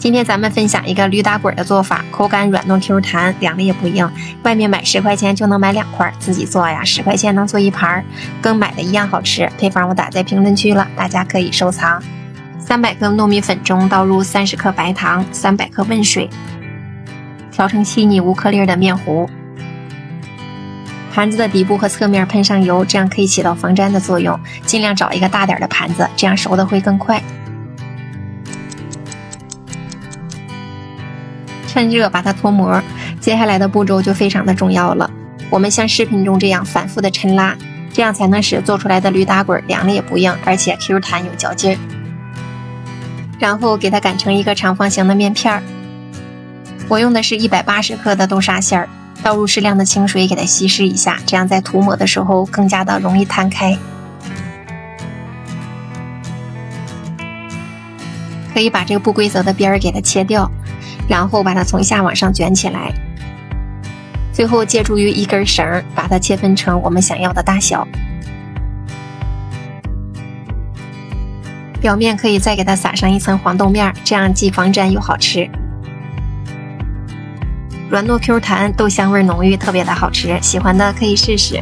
今天咱们分享一个驴打滚的做法，口感软糯 Q 弹，凉了也不硬。外面买10块钱就能买2块，自己做呀10块钱能做1盘，跟买的一样好吃。配方我打在评论区了，大家可以收藏。300克糯米粉中倒入30克白糖，300克温水，调成细腻无颗粒的面糊。盘子的底部和侧面喷上油，这样可以起到防粘的作用。尽量找一个大点的盘子，这样熟的会更快。趁热把它脱模，接下来的步骤就非常的重要了。我们像视频中这样反复的抻拉，这样才能使做出来的驴打滚凉了也不硬，而且 Q 弹有嚼劲儿。然后给它擀成一个长方形的面片。我用的是180克的豆沙馅儿，倒入适量的清水给它稀释一下，这样在涂抹的时候更加的容易摊开。可以把这个不规则的边儿给它切掉，然后把它从下往上卷起来，最后借助于一根绳把它切分成我们想要的大小。表面可以再给它撒上一层黄豆面，这样既防粘又好吃。软糯 Q 弹，豆香味浓郁，特别的好吃，喜欢的可以试试。